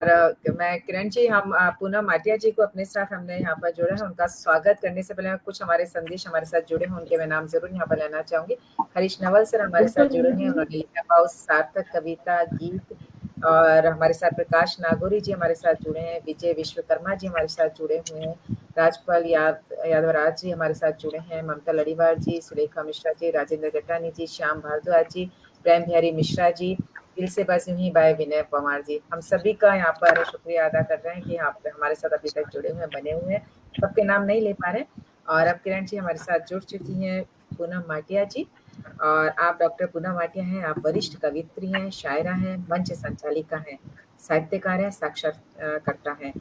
मैं किरण जी, हम पूनम माटिया जी को अपने साथ हमने यहाँ पर जोड़ा है। उनका स्वागत करने से पहले कुछ हमारे संदेश हमारे साथ जुड़े हैं, उनके मैं नाम जरूर यहाँ पर लेना चाहूंगी। हरीश नवल सर हमारे साथ जुड़े हैं, उन्होंने लिखा पाओ सार्थक कविता गीत। और हमारे साथ प्रकाश नागौरी जी हमारे साथ जुड़े हैं, विजय विश्वकर्मा जी हमारे साथ जुड़े हुए हैं, राजपाल यादवराज जी हमारे साथ जुड़े हैं, ममता लड़ीवार जी, सुलेखा मिश्रा जी, राजेंद्र जटानी जी, श्याम भारद्वाज जी, प्रेम बिहारी मिश्रा जी, दिल से बस यूं ही बाय विनय पवार जी। हम सभी का यहाँ पर शुक्रिया अदा कर रहे हैं कि आप हमारे साथ अभी तक जुड़े हुए बने हुए हैं। सबके नाम नहीं ले पा रहे। और अब किरण जी हमारे साथ जुड़ चुकी हैं, पूनम माटिया जी। और आप डॉक्टर पूनम माटिया हैं, आप वरिष्ठ कवित्री हैं, शायरा हैं, मंच संचालिका हैं, साहित्यकार हैं, साक्षात्कारकर्ता हैं,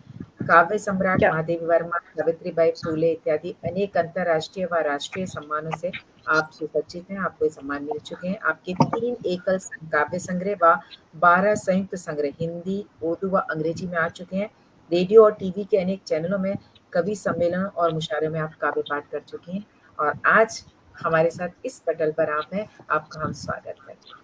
काव्य सम्राट महादेवी वर्मा, सावित्रीबाई फूले इत्यादि अनेक अंतर्राष्ट्रीय व राष्ट्रीय सम्मानों से आप सुसज्जित हैं। आपको ये सम्मान मिल चुके हैं। आपके 3 एकल काव्य संग्रह व 12 संयुक्त संग्रह हिंदी, उर्दू व अंग्रेजी में आ चुके हैं। रेडियो और टीवी के अनेक चैनलों में कवि सम्मेलन और मुशायरों में आप काव्य पाठ कर चुके हैं। और आज हमारे साथ इस पटल पर आप हैं। आपका हम स्वागत करते हैं।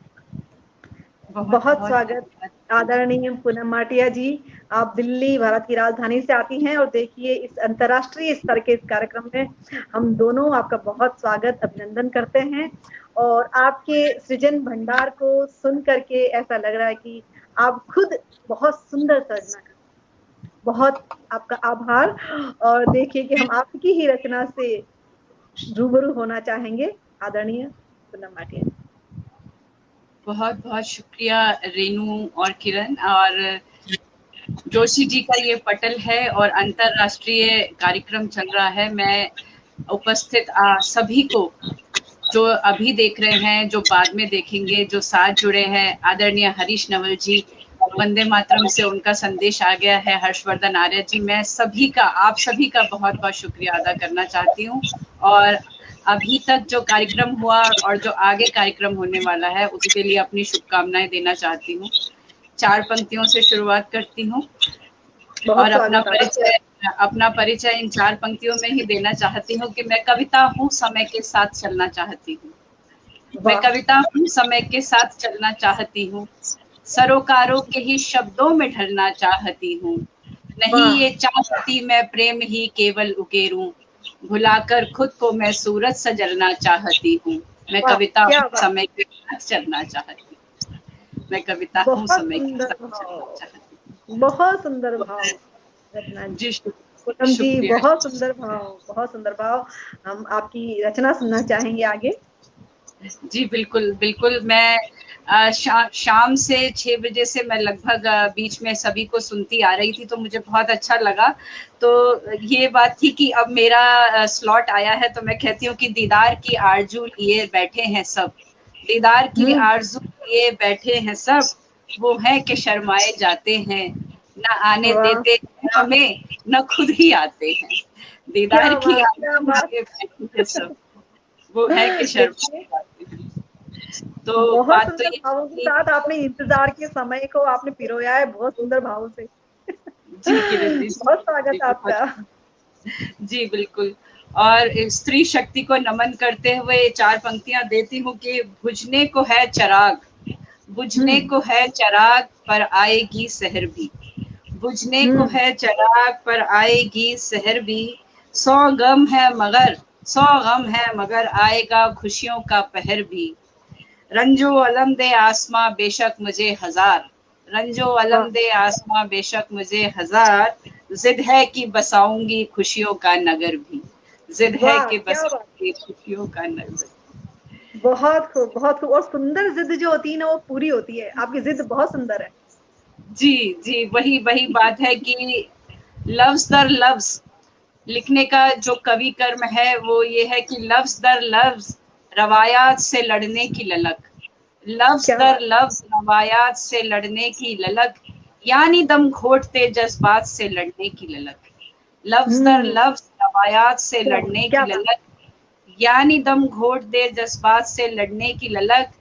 बहुत स्वागत आदरणीय पूनम माटिया जी। आप दिल्ली भारत की राजधानी से आती हैं और देखिए इस अंतर्राष्ट्रीय स्तर के इस कार्यक्रम में हम दोनों आपका बहुत स्वागत अभिनंदन करते हैं। और आपके सृजन भंडार को सुन करके ऐसा लग रहा है कि आप खुद बहुत सुंदर सर्जना करते हैं। बहुत आपका आभार। और देखिए कि हम आपकी ही रचना से रूबरू होना चाहेंगे। आदरणीय पूनम माटिया जी, बहुत बहुत शुक्रिया रेनू और किरण। और जोशी जी का ये पटल है और अंतर्राष्ट्रीय कार्यक्रम चल रहा है। मैं उपस्थित सभी को, जो अभी देख रहे हैं, जो बाद में देखेंगे, जो साथ जुड़े हैं, आदरणीय हरीश नवल जी, वंदे मातरम से उनका संदेश आ गया है, हर्षवर्धन आर्य जी, मैं सभी का, आप सभी का बहुत बहुत शुक्रिया अदा करना चाहती हूँ। और अभी तक जो कार्यक्रम हुआ और जो आगे कार्यक्रम होने वाला है उसके लिए अपनी शुभकामनाएं देना चाहती हूँ। 4 पंक्तियों से शुरुआत करती हूँ और अपना परिचय इन 4 पंक्तियों में ही देना चाहती हूँ कि मैं कविता हूँ, समय के साथ चलना चाहती हूँ। मैं कविता हूँ, समय के साथ चलना चाहती हूँ, सरोकारों के ही शब्दों में ढलना चाहती हूँ। नहीं ये चाहती मैं प्रेम ही केवल उकेरूं, भुलाकर खुद को मैं सूरज सा जलना चाहती हूँ। मैं कविता हूँ, समय के साथ चलना चाहती हूँ। मैं कविता हूँ, समय के साथ चलना चाहती हूँ। बहुत सुंदर भाव रचना जी। पूनम जी, बहुत सुंदर भाव, बहुत सुंदर भाव। हम आपकी रचना सुनना चाहेंगे आगे। जी बिल्कुल बिल्कुल। मैं शाम से 6 बजे से मैं लगभग बीच में सभी को सुनती आ रही थी, तो मुझे बहुत अच्छा लगा। तो ये बात थी कि अब मेरा स्लॉट आया है, तो मैं कहती हूँ कि दीदार की आरजू लिए बैठे हैं सब, दीदार की आरजू लिए बैठे हैं सब, वो है कि शर्माए जाते हैं, न आने देते हमें, न खुद ही आते हैं। दीदार की आरजू लिए बैठे हैं सब, वो है कि शर्माए जाते हैं। तो बहुत सुंदर भावों के साथ आपने इंतजार के समय को आपने पिरोया है, बहुत सुंदर भावों से। जी किरण जी, बहुत स्वागत आपका। जी बिल्कुल। और स्त्री शक्ति को नमन करते हुए 4 पंक्तियां देती हूँ कि बुझने को है चराग, बुझने को है चराग पर आएगी सहर भी, बुझने को है चराग पर आएगी सहर भी, 100 गम है मगर 100 गम है मगर आएगा खुशियों का पहर भी, रंजो अलम दे आसमां बेशक मुझे हजार, रंजो अलम दे आसमां बेशक मुझे हजार, जिद है कि बसाऊंगी खुशियों का नगर भी, जिद है कि बसाऊंगी खुशियों का नगर। बहुत खूब, बहुत खूब। और सुंदर जिद जो होती है ना, वो पूरी होती है। आपकी जिद बहुत सुंदर है। जी जी, वही बात है कि लफ्ज दर लफ्ज लिखने का जो कवि कर्म है वो ये है कि लफ्ज दर लफ्ज रवायात से लड़ने की ललक, लफ्ज दर लफ्ज रवायात से लड़ने की ललक, यानी दम घोटते जज्बात से लड़ने की ललक, लफ्ज दर लफ्ज रवायात से लड़ने की ललक, यानी दम घोट दे जज्बात से लड़ने की ललक,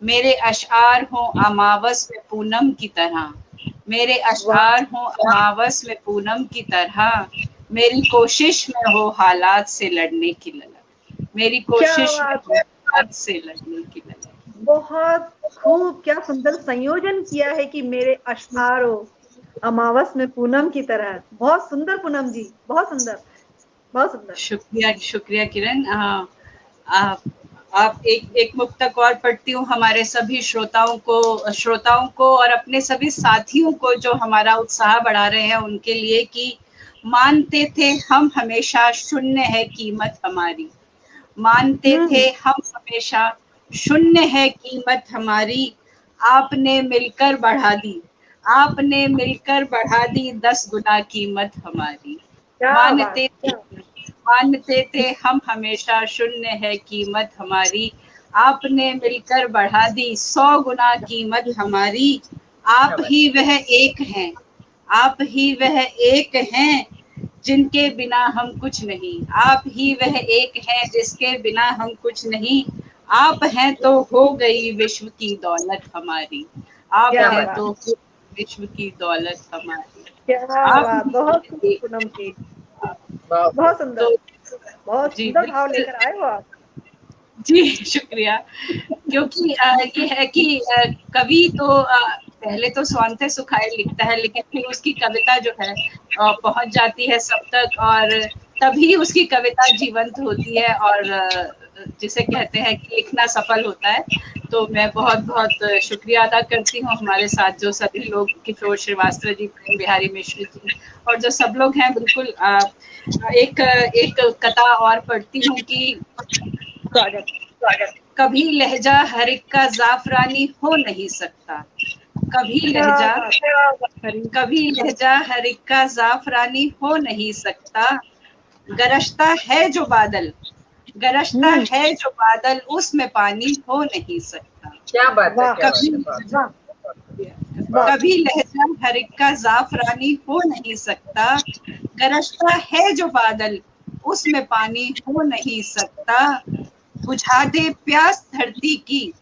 मेरे अशआर हों अमावस में पूनम की तरह, मेरे अशआर हों अमावस में पूनम की तरह, मेरी कोशिश में हो हालात से लड़ने की ललक, मेरी कोशिश में हो हालात से लड़ने की ललक। बहुत खूब, क्या सुंदर संयोजन किया है कि मेरे अशआर हो अमावस में पूनम की तरह। बहुत सुंदर पूनम जी, बहुत सुंदर, बहुत सुंदर। शुक्रिया शुक्रिया किरण। आप एक मुक्तक और पढ़ती हूँ हमारे सभी श्रोताओं को और अपने सभी साथियों को जो हमारा उत्साह बढ़ा रहे हैं उनके लिए कि मानते थे हम हमेशा शून्य है कीमत हमारी, मानते थे हम हमेशा शून्य है कीमत हमारी, आपने मिलकर बढ़ा दी, आपने मिलकर बढ़ा दी 10 गुना कीमत हमारी। मानते थे हम हमेशा शून्य है कीमत हमारी, आपने मिलकर बढ़ा दी 100 गुना कीमत हमारी। आप ही वह एक हैं, आप ही वह एक हैं जिनके बिना हम कुछ नहीं, आप ही वह एक हैं जिसके बिना हम कुछ नहीं, आप हैं तो हो गई विश्व की दौलत हमारी, आप हैं तो विश्व की दौलत हमारी। आप बहुत पूनम जी, बहुत सुंदर, बहुत सुंदर भाव लेकर आए हो आप। जी शुक्रिया। क्योंकि ये है कि कवि तो पहले तो स्वांतः सुखाए लिखता है, लेकिन फिर उसकी कविता जो है पहुंच जाती है सब तक और तभी उसकी कविता जीवंत होती है और जिसे कहते हैं कि लिखना सफल होता है। तो मैं बहुत बहुत शुक्रिया अदा करती हूँ हमारे साथ जो सभी लोग, किशोर श्रीवास्तव जी, प्रेम बिहारी मिश्र जी और जो सब लोग हैं। बिल्कुल एक कथा और पढ़ती हूँ कि कभी लहजा हर एक का जाफरानी हो नहीं सकता, कभी लहजा हर एक का जाफरानी हो नहीं सकता, गरजता है जो बादल, गरजता है जो बादल उसमें पानी हो नहीं सकता। क्या बात है, कभी लहजा हर एक का जाफरानी हो नहीं सकता, गरजता है जो बादल उसमें पानी हो नहीं सकता, बुझा दे प्यास धरती की,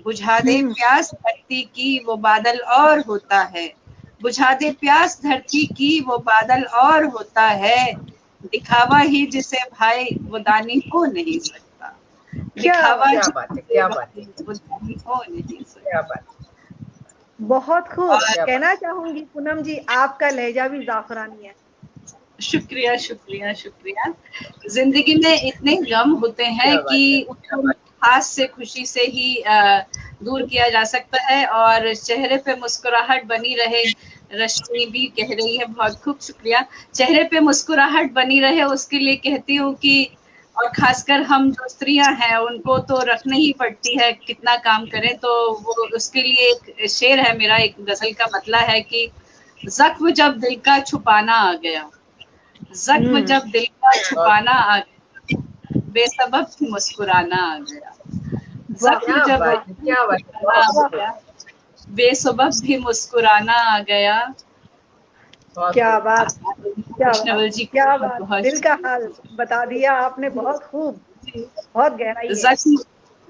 बुझा दे प्यास धरती की वो बादल और होता है, बुझा दे प्यास धरती की वो बादल और होता है, दिखावा ही जिसे भाई वो दानी हो नहीं सकता, दिखावा क्या बात है, क्या बात है, वो दानी हो नहीं सकता। बहुत खूब। कहना चाहूंगी पूनम जी, आपका लहजा भी जाफरानी है। शुक्रिया शुक्रिया शुक्रिया। जिंदगी में इतने गम होते हैं कि उनको हास से खुशी से ही दूर किया जा सकता है और चेहरे पे मुस्कुराहट बनी रहे। रश्मि भी कह रही है, बहुत खूब शुक्रिया। चेहरे पे मुस्कुराहट बनी रहे उसके लिए कहती हूँ कि, और खासकर हम जो स्त्रियां हैं उनको तो रखनी ही पड़ती है, कितना काम करें। तो वो उसके लिए एक शेर है मेरा, एक गजल का मतला है कि जख्म जब दिल का छुपाना आ गया, जख्म जब दिल का छुपाना आ गया, बेसबब मुस्कुराना आ गया, जख्म जब बेसबब भी मुस्कुराना आ गया। क्या बात, कृष्णवल जी, क्या बात, दिल का हाल बता दिया आपने, बहुत खूब, बहुत गहराई है।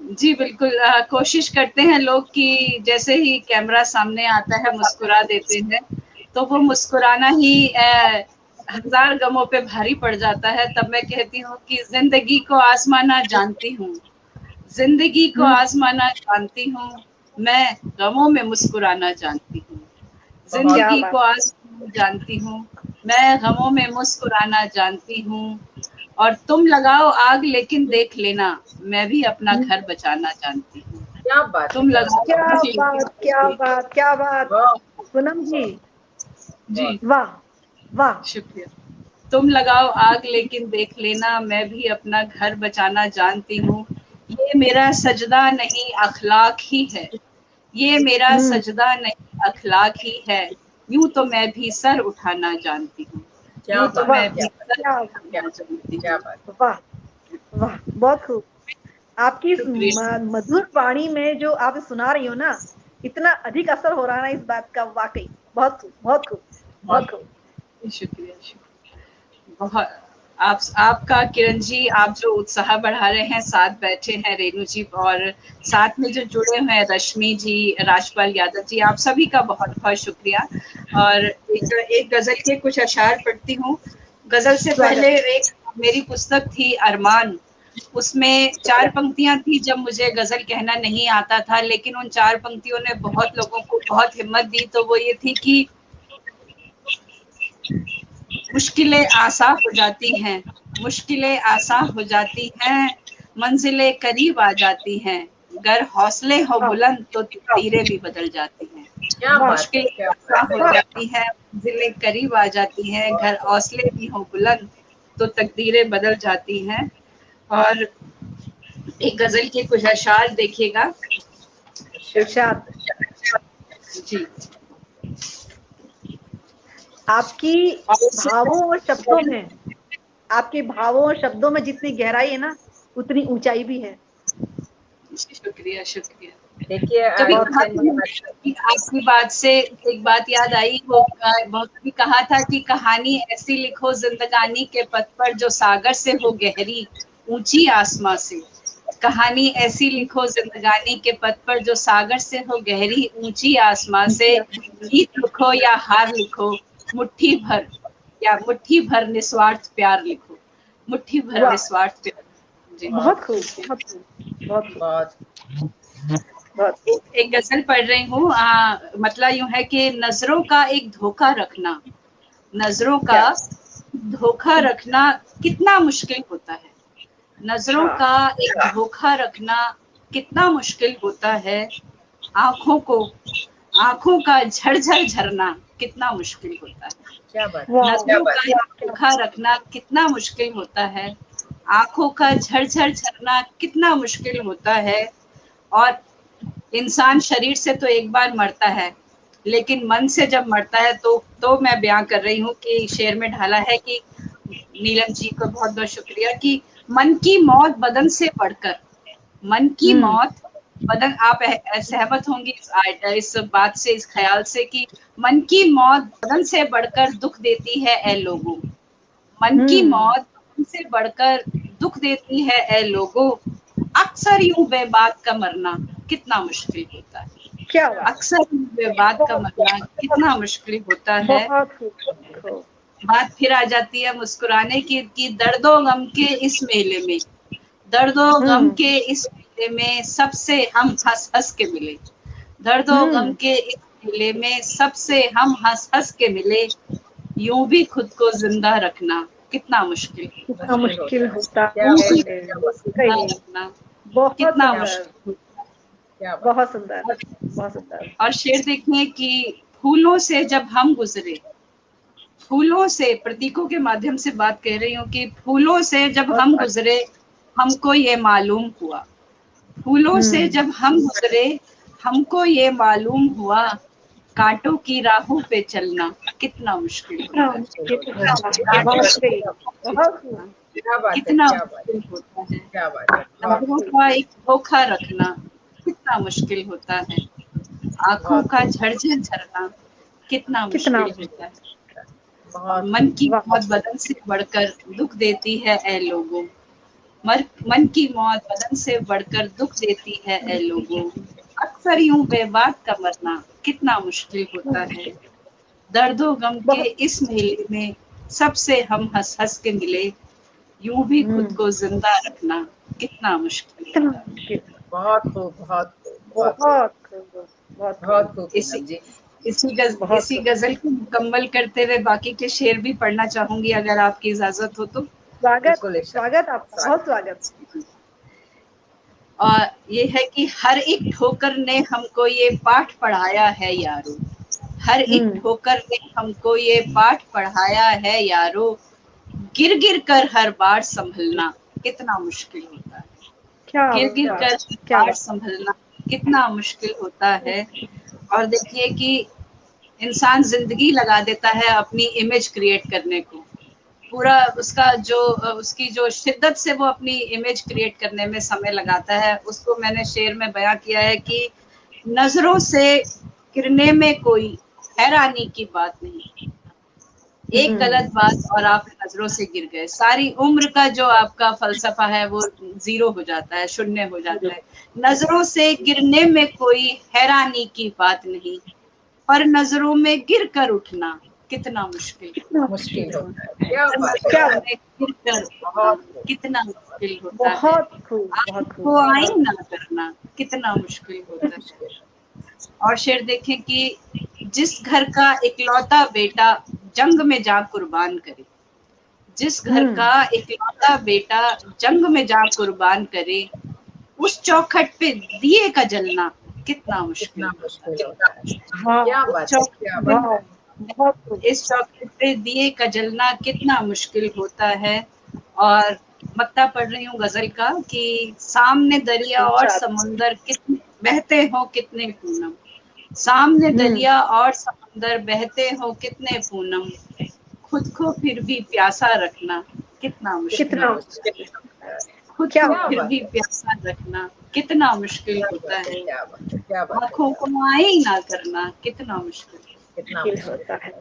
जी बिल्कुल। कोशिश करते हैं लोग कि जैसे ही कैमरा सामने आता है मुस्कुरा देते हैं, तो वो मुस्कुराना ही हजार गमों पे भारी पड़ जाता है। तब मैं कहती हूँ कि जिंदगी को आजमाना जानती हूँ, जिंदगी को आजमाना जानती हूँ, मैं गमों में मुस्कुराना जानती हूँ, जिंदगी को आजमाना जानती हूँ, मैं गमों में मुस्कुराना जानती हूँ, और तुम लगाओ आग लेकिन देख लेना, मैं भी अपना घर बचाना जानती हूँ। क्या बात, तुम लगाओ, क्या बात, क्या बात, क्या बात पूनम जी, जी वाह वाह, शुक्रिया। तुम लगाओ आग लेकिन देख लेना, मैं भी अपना घर बचाना जानती हूँ, ये मेरा सजदा नहीं अखलाक ही है, ये मेरा सजदा नहीं अखलाक ही है, यूं तो मैं भी सर उठाना जानती हूँ, यूं तो मैं भी सर उठाना जानती हूँ। वाह वाह, बहुत खूब। आपकी इस मधुर वाणी में जो आप सुना रही हो ना, इतना अधिक असर हो रहा है ना इस बात का, वाकई बहुत खूब, बहुत खूब, बहुत खूब। शुक्रिया शुक्रिया बहुत। आपका किरण जी, आप जो उत्साह बढ़ा रहे हैं, साथ बैठे हैं रेणु जी और साथ में जो जुड़े हुए हैं रश्मि जी, राजपाल यादव जी, आप सभी का बहुत बहुत शुक्रिया। और एक गजल के कुछ अशार पढ़ती हूँ। गजल से पहले एक मेरी पुस्तक थी अरमान, उसमें 4 पंक्तियां थी जब मुझे गजल कहना नहीं आता था, लेकिन उन 4 पंक्तियों ने बहुत लोगों को बहुत हिम्मत दी। तो वो ये थी कि मुश्किलें आसान हो जाती हैं, मुश्किलें आसान हो जाती हैं, मंजिलें करीब आ जाती हैं, गर हौसले हो बुलंद तो तकदीरें भी बदल जाती हैं। क्या बात है, मुश्किलें क्या आसान हो जाती हैं, मंजिलें करीब आ जाती हैं, घर हौसले भी हो बुलंद तो तकदीरें बदल जाती हैं। और एक गजल के कुछ अशार देखिएगा इरशाद। जी। आपकी भावों और शब्दों में, आपके भावों और शब्दों में जितनी गहराई है ना, उतनी ऊंचाई भी है। शुक्रिया शुक्रिया। देखिए कभी इंसान कि आपकी बात से एक बात याद आई, वो बहुत कभी कहा था कि कहानी ऐसी लिखो जिंदगानी के पथ पर जो सागर से हो गहरी ऊंची आसमां से। कहानी ऐसी लिखो जिंदगानी के पथ पर जो सागर से हो गहरी ऊंची आसमां से। जीत लिखो या हार लिखो, मुट्ठी भर निस्वार्थ प्यार लिखो, मुट्ठी भर निस्वार्थ प्यार। जी बहुत खूब, बहुत खूब, बहुत खूब। बहुत एक गजल पढ़ रही हूँ। मतलब यूं है कि नजरों का एक धोखा रखना, नजरों का धोखा रखना कितना मुश्किल होता है। नजरों का एक धोखा रखना कितना मुश्किल होता है। आंखों का झरझर झरना कितना मुश्किल होता है। क्या बात है, नजरों का एक धोखा रखना कितना मुश्किल होता है। आंखों का झरझर झरना कितना मुश्किल होता है। और इंसान शरीर से तो एक बार मरता है, लेकिन मन से जब मरता है तो मैं बयां कर रही हूँ कि शेर में ढाला है कि नीलम जी को बहुत बहुत शुक्रिया कि मन की मौत बदन से बढ़कर, मन की मौत बदन, आप सहमत होंगी इस बात से, इस ख्याल से कि मन की मौत बदन से बढ़कर दुख देती है ए लोगों, मन की मौत बदन से बढ़कर दुख देती है ए लोगों। अक्सर यूं बेबाक का मरना कितना मुश्किल होता है। क्या अक्सर यूं बेबाक का मरना कितना मुश्किल होता है। बात फिर आ जाती है मुस्कुराने की कि दर्दो गम के इस मेले में, दर्दो गम के इस मेले में सबसे हम हंस हंस के मिले, दर्दो गम के इस मेले में सबसे हम हंस हंस के मिले। यूं भी खुद को जिंदा रखना कितना मुश्किल, कितना मुश्किल होता है। यूं भी खुद को जिंदा रखना कितना मुश्किल, बहुत सुंदर, बहुत सुंदर। और शेर देखिए कि फूलों से जब हम गुजरे, फूलों से, प्रतीकों के माध्यम से बात कह रही हूँ कि फूलों से जब हम गुजरे हमको ये मालूम हुआ, फूलों से जब हम गुजरे हमको ये मालूम हुआ, कांटों की राहों पे चलना कितना मुश्किल होता है। कितना मुश्किल होता है। नजरों का एक धोखा रखना कितना मुश्किल होता है। आंखों का झरझर झरना कितना मुश्किल होता है। मन की मौत बदन से बढ़कर दुख देती है ए लोगों, मन की मौत बदन से बढ़कर दुख देती है ए लोगों। अक्सर यूं बेबाक का मरना कितना मुश्किल होता है। दर्दो गम के इस मेले में सबसे हम हंस हंस के मिले, यूं भी खुद को जिंदा रखना कितना मुश्किल होता है। बहुत खूब, बहुत खूब जी। इसी गजल को मुकम्मल करते हुए बाकी के शेर भी पढ़ना चाहूंगी अगर आपकी इजाजत हो तो। स्वागत, स्वागत आपका, बहुत स्वागत। और ये है कि हर एक ठोकर ने हमको ये पाठ पढ़ाया है यारो, हर एक ठोकर ने हमको ये पाठ पढ़ाया है यारो। गिर गिर कर हर बार संभलना कितना मुश्किल होता है। गिर गिर कर हर बार संभलना कितना मुश्किल होता है। और देखिए कि इंसान जिंदगी लगा देता है अपनी इमेज क्रिएट करने को, पूरा उसका जो उसकी जो शिद्दत से वो अपनी इमेज क्रिएट करने में समय लगाता है, उसको मैंने शेर में बयां किया है कि नजरों से गिरने में कोई हैरानी की बात नहीं, एक गलत बात और आप नजरों से गिर गए, सारी उम्र का जो आपका फलसफा है वो जीरो हो जाता है, शून्य हो जाता है। नजरों से गिरने में कोई हैरानी की बात नहीं, पर नजरों में गिर कर उठना कितना मुश्किल होता है। कितना मुश्किल होता है। आपको आइन ना करना कितना मुश्किल होता है। और शेर देखें कि जिस घर का इकलौता बेटा जंग में जा कुर्बान करे, जिस घर का इकलौता बेटा जंग में जा कुर्बान करे, उस चौखट पे दिए का जलना कितना मुश्किल होता है। क्या बात है, क्या बहुत इस चौखट पे दिए का जलना कितना मुश्किल होता है। और मक्ता पढ़ रही हूँ गजल का कि सामने दरिया और समुंदर कितने बहते हो कितने पूनम, सामने दरिया और समुंदर बहते हो कितने पूनम, खुद को फिर भी प्यासा रखना कितना मुश्किल, खुद को फिर भी प्यासा रखना कितना मुश्किल होता है, आँखों को आए ना करना कितना मुश्किल होता है।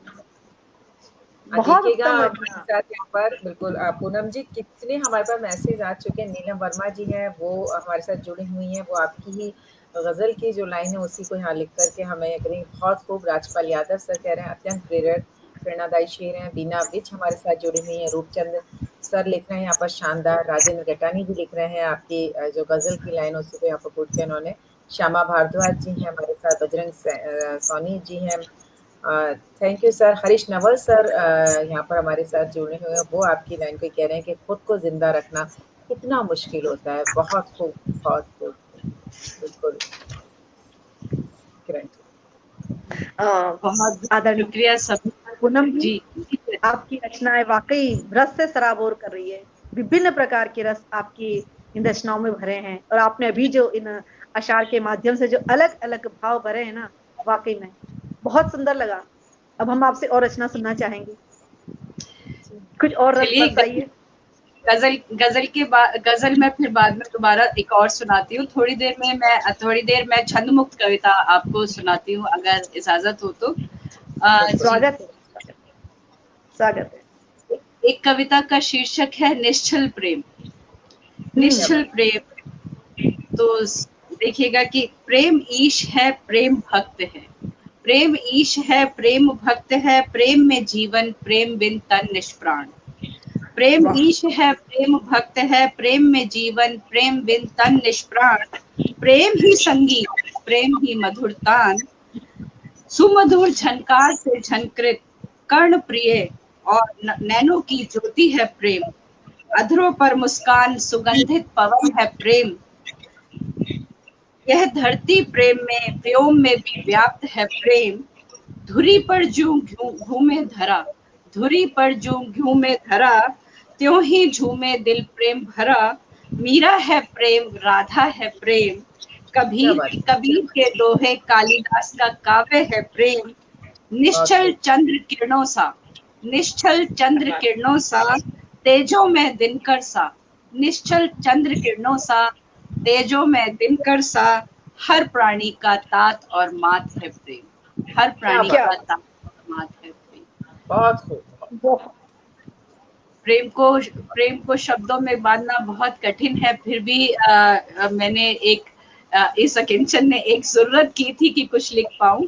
देखिएगा हमारे साथ यहाँ पर बिल्कुल पूनम जी, कितने हमारे पास मैसेज आ चुके हैं। नीलम वर्मा जी हैं, वो हमारे साथ जुड़ी हुई हैं, वो आपकी ही गजल की जो लाइन है उसी को यहाँ लिख करके हमें करेंगे। बहुत खूब। राजपाल यादव सर कह रहे हैं अत्यंत प्रेरणादायी शेर हैं। बीना विच हमारे साथ जुड़ी हुई हैं। रूपचंद सर लिख रहे हैं यहाँ पर शानदार। राजेंद्र गटानी भी लिख रहे हैं आपकी जो गजल की लाइन उसी को यहाँ पर पूछ के उन्होंने। श्यामा भारद्वाज जी हैं हमारे साथ। बजरंग सोनी जी हैं। Thank you sir. Harish Naval sir यहाँ पर हमारे साथ जुड़े हुए हैं, वो आपकी लाइन को कह रहे हैं कि खुद को जिंदा रखना कितना मुश्किल होता है। बहुत खूब, बहुत खूब, बिल्कुल। बहुत आदरणीय शुक्रिया सब। पूनम जी, आपकी रचनाएं वाकई रस से सराबोर कर रही है। विभिन्न प्रकार के रस आपकी इन रचनाओं में भरे हैं, और आपने अभी जो इन अशार के माध्यम से जो अलग अलग भाव भरे हैं ना, वाकई में बहुत सुंदर लगा। अब हम आपसे और रचना सुनना चाहेंगे, कुछ और बताइए। गजल में फिर बाद में दोबारा एक और सुनाती हूँ। थोड़ी देर में छंद मुक्त कविता आपको सुनाती हूँ अगर इजाजत हो तो। स्वागत है। एक कविता का शीर्षक है निश्चल प्रेम। निश्चल प्रेम, तो देखिएगा कि प्रेम ईश है, प्रेम भक्त है, प्रेम ईश है, प्रेम भक्त है, प्रेम में जीवन, प्रेम बिन तन निष्प्राण। प्रेम ईश है, प्रेम भक्त है, प्रेम में जीवन, प्रेम बिन तन निष्प्राण। प्रेम ही संगीत, प्रेम ही मधुर तान, सुमधुर झनकार से झनकृत, कर्ण प्रिय और नैनों की ज्योति है प्रेम। अधरों पर मुस्कान, सुगंधित पवन है प्रेम। यह धरती प्रेम में, व्योम में भी व्याप्त है प्रेम। धुरी पर जूं घूमे धरा, धुरी पर जूं घूमे धरा, त्यों ही झूमे दिल प्रेम भरा। मीरा है प्रेम, राधा है प्रेम, कबीर के दोहे, कालिदास का काव्य है प्रेम। निश्चल चंद्र किरणों सा, निश्चल चंद्र किरणों सा, तेजों में दिनकर सा, निश्चल चंद्र किरणों सा, तेजों में दिनकर सा। हर प्राणी का तात और मात है प्रेम, हर प्राणी का तात और मात है प्रेम। बहुत खूब। प्रेम को शब्दों में बांधना बहुत कठिन है, फिर भी मैंने इस अकिंचन ने एक जरूरत की थी कि कुछ लिख पाऊं।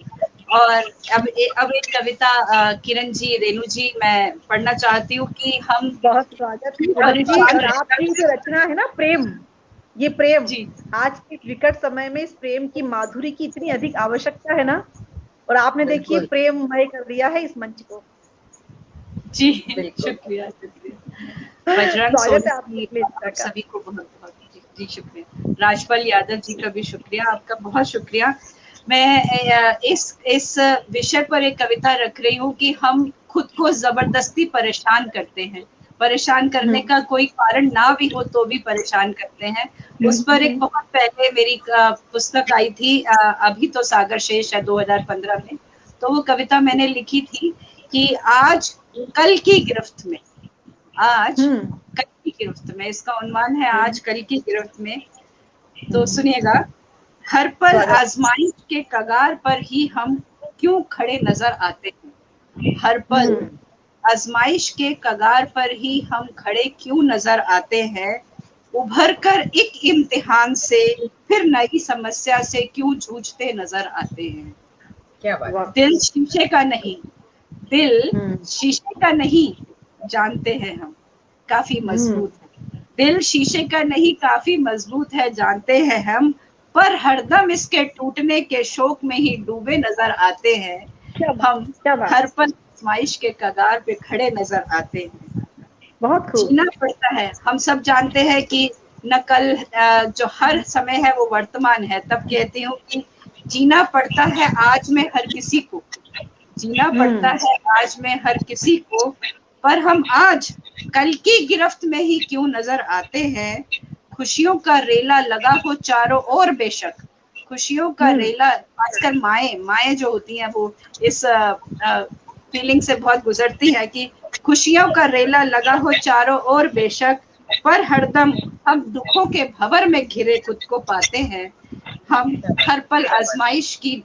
और अब एक कविता किरण जी, रेणु जी, मैं पढ़ना चाहती हूँ कि हम बहुत स्वागत है। और आपकी जो रचना है ना प्रेम, ये प्रेम आज के विकट समय में इस प्रेम की माधुरी की इतनी अधिक आवश्यकता है ना, और आपने देखिए प्रेममय कर दिया है इस मंच को। जी शुक्रिया। बजरंग सोनी, सभी को बहुत बहुत जी शुक्रिया। राजपाल यादव जी का भी शुक्रिया, आपका बहुत शुक्रिया। मैं इस विषय पर एक कविता रख रही हूँ कि हम खुद को जबरदस्ती परेशान करते हैं। परेशान करने का कोई कारण ना भी हो तो भी परेशान करते हैं। उस पर एक बहुत पहले मेरी पुस्तक आई थी, अभी तो सागर शेष है, 2015 में। तो वो कविता मैंने लिखी थी कि आज कल की गिरफ्त में, आज कल की गिरफ्त में, इसका उन्वान है आज कल की गिरफ्त में। तो सुनिएगा। हर पल आजमाइश के कगार पर ही हम क्यों खड़े नजर आते हैं, हर पल आजमाइश के कगार पर ही हम खड़े क्यों नजर आते हैं। उभर कर एक इम्तिहान से फिर नई समस्या से क्यों जूझते नजर आते हैं। क्या बात। दिल शीशे का नहीं, दिल शीशे का नहीं, जानते हैं हम काफी मजबूत है। दिल शीशे का नहीं, काफी मजबूत है, जानते हैं हम, पर हरदम इसके टूटने के शोक में ही डूबे नजर आते हैं। हम हर पल आजमाइश के कगार पे खड़े नजर आते हैं। बहुत खूब। जीना पड़ता है, हम सब जानते हैं कि न कल जो हर समय है वो वर्तमान है। तब कहती हूँ कि जीना पड़ता है आज में हर किसी को, जीना पड़ता है आज में हर किसी को, पर हम आज कल की गिरफ्त में ही क्यों नजर आते हैं। खुशियों का रेला लगा हो चारों ओर बेशक, खुशियों का रेला, आजकल माएँ जो होती हैं वो इस फीलिंग से बहुत गुजरती है कि खुशियों का रेला लगा हो चारों ओर बेशक, पर हरदम हम दुखों के भंवर में घिरे खुद को पाते हैं। हम हर पल आजमाइश की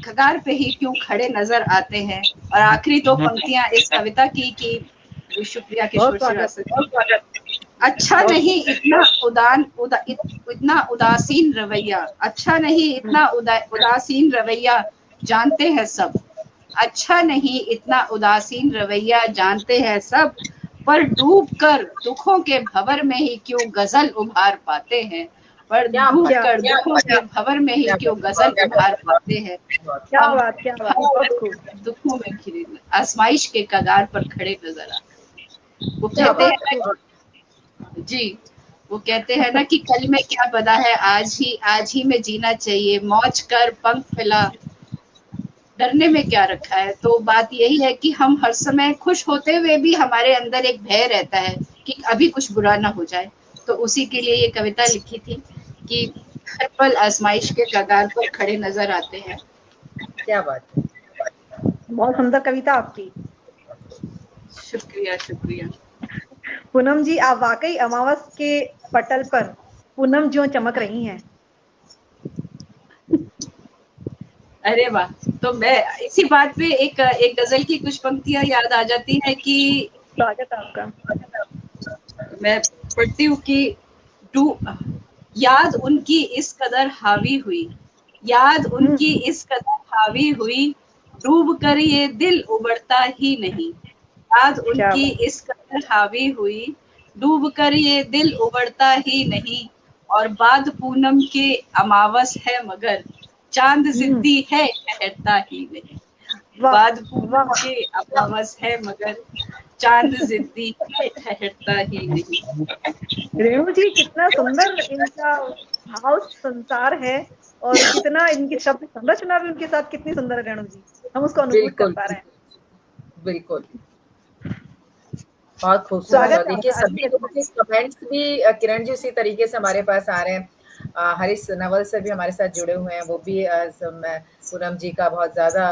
कगार पे ही क्यों खड़े नजर आते हैं। और आखिरी दो पंक्तियां इस कविता की कि शुक्रिया किशोर श्रीवास्तव। अच्छा नहीं इतना इतना उदासीन रवैया, अच्छा नहीं इतना उदासीन रवैया, जानते हैं सब। अच्छा नहीं इतना उदासीन रवैया, जानते हैं सब, पर डूब कर दुखों के भंवर में ही क्यों गजल उभार पाते हैं। पर डूब कर दुखों के भंवर में ही क्यों गजल उभार पाते हैं। क्या बात, क्या बात, बहुत खूब। दुखों में घिरे आजमाइश के कगार पर खड़े नजर आते हैं। वो कहते हैं जी, वो कहते हैं ना कि कल में क्या पता है, आज ही में जीना चाहिए, मौज कर पंख फैला, डरने में क्या रखा है। तो बात यही है कि हम हर समय खुश होते हुए भी हमारे अंदर एक भय रहता है कि अभी कुछ बुरा ना हो जाए। तो उसी के लिए ये कविता लिखी थी कि हर पल आजमाइश के कगार पर खड़े नजर आते हैं। क्या बात है, बहुत सुंदर कविता आपकी। शुक्रिया शुक्रिया। पूनम जी, आप वाकई अमावस के पटल पर पूनम ज्यों चमक रही हैं। अरे वाह, तो मैं इसी बात पे एक गजल की कुछ पंक्तियां याद आ जाती है कि स्वागत आपका। मैं पढ़ती हूँ कि याद उनकी इस कदर हावी हुई, याद उनकी इस कदर हावी हुई, डूब कर ये दिल उबड़ता ही नहीं। याद उनकी इस कदर हावी हुई, डूब कर ये दिल उबड़ता ही नहीं। और बाद पूनम के अमावस है मगर, चांद जिद्दी है ठहरता ही नहीं। बाद पूनम के अमावस है मगर, चांद जिद्दी है ठहरता ही नहीं। रेणु जी, कितना सुंदर इनका भाव संसार है और कितना इनकी शब्द संरचना भी उनके साथ कितनी सुंदर है रेणु जी, हम उसको अनुभूत कर पा रहे हैं। बिल्कुल, बहुत खूबसूरत। देखिए सभी लोगों के कमेंट्स भी किरण जी उसी तरीके से हमारे पास आ रहे हैं। हरीश नवल सर भी हमारे साथ जुड़े हुए हैं, वो भी पूनम जी का बहुत ज्यादा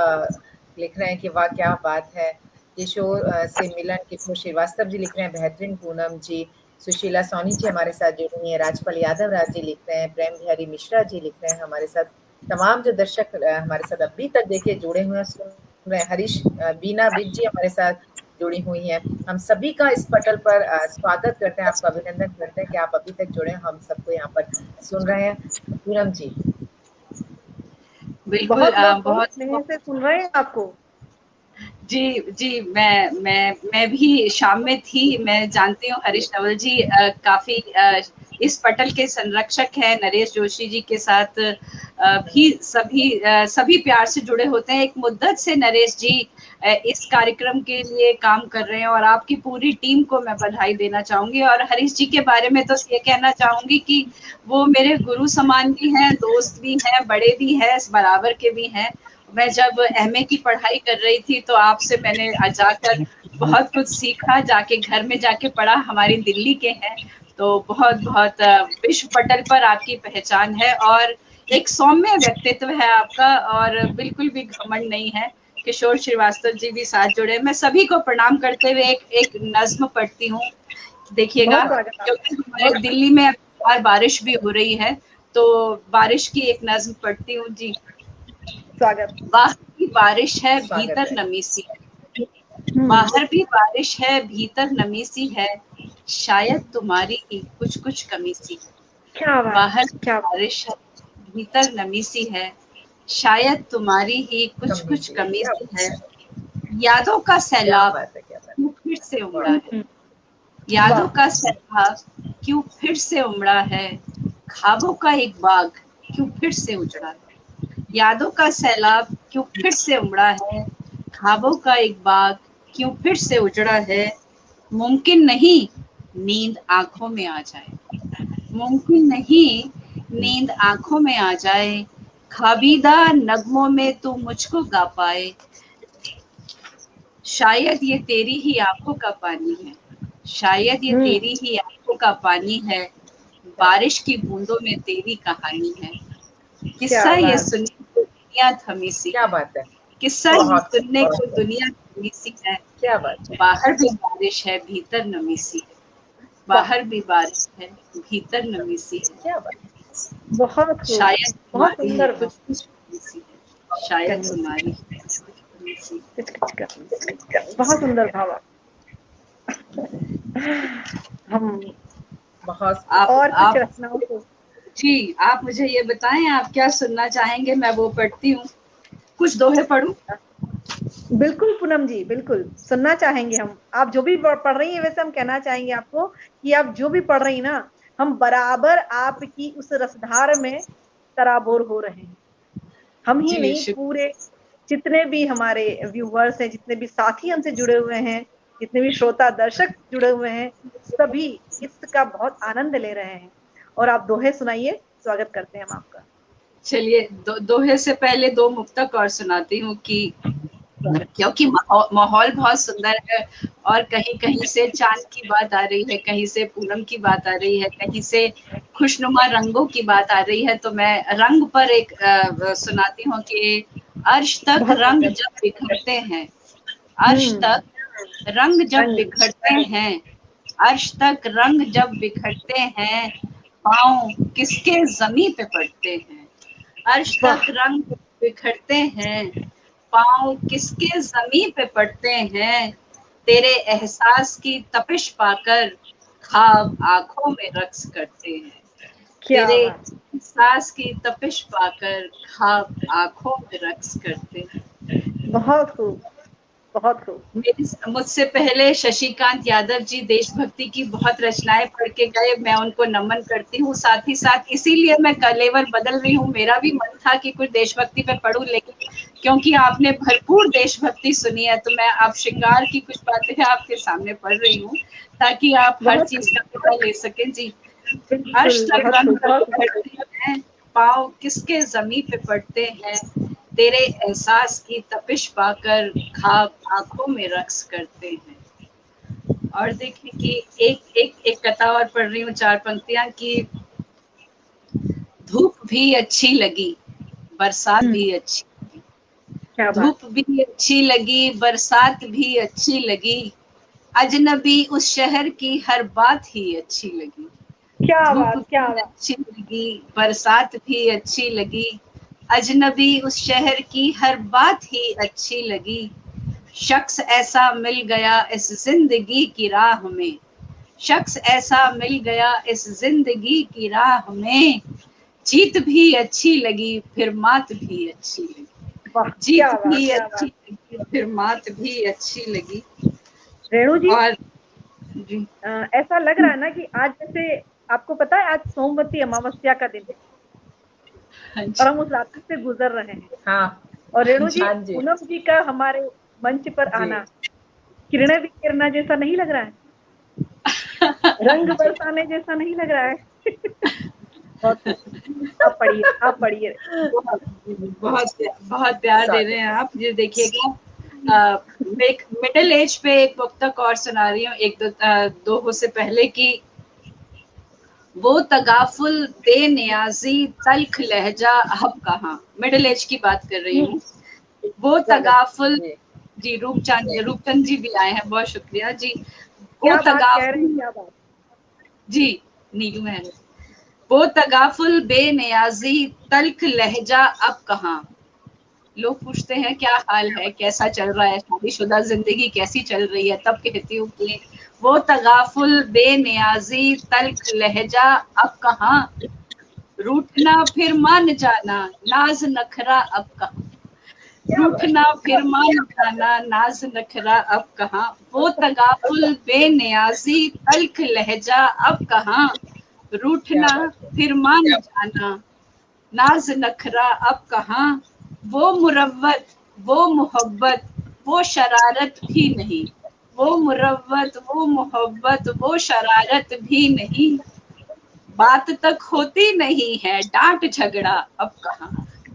लिख रहे हैं कि वाह क्या बात है। किशोर से मिलन, किशोर श्रीवास्तव जी लिख रहे हैं बेहतरीन पूनम जी। सुशीला सोनी जी हमारे साथ जुड़ी हैं। राजपाल यादव राज जी लिख रहे हैं। प्रेम बिहारी मिश्रा जी लिख रहे हैं हमारे साथ। तमाम जो दर्शक हमारे साथ अभी तक देखिए जुड़े हुए हैं, सुन रहे हैं। हरीश बीना बिज जी हमारे साथ जुड़ी हुई हैं। हम सभी का इस पटल पर स्वागत करते हैं, आपका अभिनंदन करते हैं कि आप अभी तक जुड़े हैं, हम सबको यहाँ पर सुन रहे हैं। पूनम जी बिल्कुल, बहुत स्नेह से सुन रहे हैं आपको। जी, मैं भी शाम में थी। मैं जानती हूँ हरीश नवल जी काफी इस पटल के संरक्षक हैं। नरेश जोशी जी के साथ भी सभी प्यार से जुड़े होते हैं। एक मुद्दत से नरेश जी इस कार्यक्रम के लिए काम कर रहे हैं और आपकी पूरी टीम को मैं बधाई देना चाहूंगी। और हरीश जी के बारे में तो ये कहना चाहूंगी कि वो मेरे गुरु समान भी हैं, दोस्त भी हैं, बड़े भी हैं, बराबर के भी हैं। मैं जब एमए की पढ़ाई कर रही थी तो आपसे मैंने जाकर बहुत कुछ सीखा, जाके घर में जाके पढ़ा। हमारी दिल्ली के हैं, तो बहुत बहुत विश्व पटल पर आपकी पहचान है और एक सौम्य व्यक्तित्व है आपका और बिल्कुल भी घमंड नहीं है। किशोर श्रीवास्तव जी भी साथ जुड़े। मैं सभी को प्रणाम करते हुए एक नज्म पढ़ती हूँ, देखिएगा, क्योंकि हमारे दिल्ली में बार बारिश भी हो रही है, तो बारिश की एक नज्म पढ़ती हूँ जी। बाहर भी बारिश है, भीतर नमी सी है, बाहर भी बारिश है, भीतर नमी सी है, शायद तुम्हारी ही कुछ कुछ कमी सी है। बाहर भी बारिश है, भीतर नमी सी है, शायद तुम्हारी ही कुछ कुछ कमी सी है। यादों का सैलाब क्यों फिर से उमड़ा है, यादों का सैलाब क्यों फिर से उमड़ा है, ख्वाबों का एक बाग क्यों फिर से उजड़ा है। यादों का सैलाब क्यों फिर से उमड़ा है, ख्वाबों का एक बाग क्यों फिर से उजड़ा है। मुमकिन नहीं नींद आंखों में आ जाए, मुमकिन नहीं नींद आंखों में आ जाए। खाबीदा नगमों में तू मुझको गा पाए। शायद ये तेरी ही आंखों का पानी है, शायद ये तेरी ही आंखों का पानी है। बारिश की बूंदों में तेरी कहानी है। किस्सा ये सुनने को दुनिया थमी सी क्या है, बात है, किस्सा ये बहुत सुनने को दुनिया थमी सी है। क्या बात है, बाहर भी बारिश है भीतर नमी सी है, बाहर भी बारिश है भीतर नमी सी है। क्या बात, बहुत खूब, शायद बहुत तुम्हारी सुंदर है कुछ कुछ नमी सी है, शायद तुम्हारी है कुछ कुछ नमी सी है। बहुत सुंदर भाव। हम बहुत और कुछ आप रचनाओं को, जी आप मुझे ये बताएं आप क्या सुनना चाहेंगे, मैं वो पढ़ती हूँ। कुछ दोहे पढ़ूं? बिल्कुल पूनम जी, बिल्कुल सुनना चाहेंगे हम। आप जो भी पढ़ रही हैं, वैसे हम कहना चाहेंगे आपको कि आप जो भी पढ़ रही ना, हम बराबर आपकी उस रसधार में सराबोर हो रहे हैं। हम ही जी नहीं, पूरे जितने भी हमारे व्यूवर्स हैं, जितने भी साथी हमसे जुड़े हुए हैं, जितने भी श्रोता दर्शक जुड़े हुए हैं, सभी इसका बहुत आनंद ले रहे हैं। और आप दोहे सुनाइए, स्वागत करते हैं हम आपका। चलिए दोहे से पहले दो मुक्तक और सुनाती हूँ कि क्योंकि माहौल बहुत सुंदर है और कहीं कहीं से चांद की बात आ रही है, कहीं से पूनम की बात आ रही है, कहीं से खुशनुमा रंगों की बात आ रही है। तो मैं रंग पर एक सुनाती हूँ कि अर्श तक रंग जब बिखरते हैं, अर्श तक रंग जब बिखरते हैं, अर्श तक रंग जब बिखरते हैं, पाँव किसके जमीन पे पड़ते हैं। अर्श तक रंग बिखरते हैं, पाँव किसके जमीन पे पड़ते हैं। तेरे एहसास की तपिश पाकर ख्वाब आंखों में रक्स करते हैं। तेरे एहसास की तपिश पाकर ख्वाब आंखों में रक्स करते हैं। बहुत खूब, बहुत खूब। मुझसे पहले शशिकांत यादव जी देशभक्ति की बहुत रचनाएं पढ़ के गए, मैं उनको नमन करती हूँ। साथ ही साथ इसीलिए मैं कलेवर बदल रही हूँ। मेरा भी मन था कि कुछ देशभक्ति पे पढ़ूं, लेकिन क्योंकि आपने भरपूर देशभक्ति सुनी है, तो मैं आप श्रृंगार की कुछ बातें आपके सामने पढ़ रही हूँ ताकि आप हर चीज का पता ले सकें। जी, अर्श तक रंग बिखरते हैं, पाँव किसके जमीन पे पड़ते हैं। तेरे एहसास की तपिश पाकर ख्वाब आंखों में रक्स करते हैं। और देखिए कि एक कथा और पढ़ रही हूँ, 4 पंक्तियां कि धूप भी अच्छी लगी, बरसात भी अच्छी लगी, धूप भी अच्छी लगी, बरसात भी अच्छी लगी, अजनबी उस शहर की हर बात ही अच्छी लगी। धूप भी अच्छी लगी, बरसात भी अच्छी लगी, अजनबी उस शहर की हर बात ही अच्छी लगी। शख्स ऐसा मिल गया इस जिंदगी की राह में, शख्स ऐसा मिल गया इस जिंदगी की राह में, जीत भी अच्छी लगी फिर मात भी अच्छी लगी, जीत भी अच्छी लगी फिर मात भी अच्छी लगी। रेणु जी, और जी ऐसा लग रहा है ना कि आज जैसे आपको पता है आज सोमवती अमावस्या का दिन है और हम उस रात्रि से गुजर रहे हैं। हाँ, और रेणु जी, पूनम जी का हमारे मंच पर आना किरणें बिखेरना जैसा नहीं लग रहा है, रंग बरसाने जैसा नहीं लग रहा है। आप पढ़िए, आप पढ़िए। बहुत बहुत प्यार दे रहे हैं आप। ये देखिएगा, एक मिडिल एज पे एक मुक्तक और सुना रही हूँ, एक दो से पहले की वो तगाफुल बेनियाजी तल्ख लहजा अब कहाँ। मिडिल एज की बात कर रही हूँ। वो तगाफुल, जी रूपचंद जी भी आए हैं, बहुत शुक्रिया जी। वो तगाफुल, जी नीलू है, वो तगाफुल बेनियाजी तल्ख लहजा अब कहाँ। लोग पूछते हैं क्या हाल है, कैसा चल रहा है, शादीशुदा जिंदगी कैसी चल रही है, तब कहती हूँ कि वो तगाफुल बेनियाजी तल्ख लहजा अब कहाँ, रूठना फिर मान जाना नाज नखरा अब कहाँ, रूठना फिर मान जाना नाज नखरा अब कहाँ। वो तगाफुल बेनियाजी तल्ख लहजा अब कहाँ, रूठना फिर मान जाना नाज नखरा अब कहाँ। वो मुरव्वत वो मोहब्बत वो शरारत भी नहीं, वो मुरव्वत, वो मोहब्बत, वो शरारत भी नहीं, बात तक होती नहीं है, डांट झगड़ा अब कहाँ,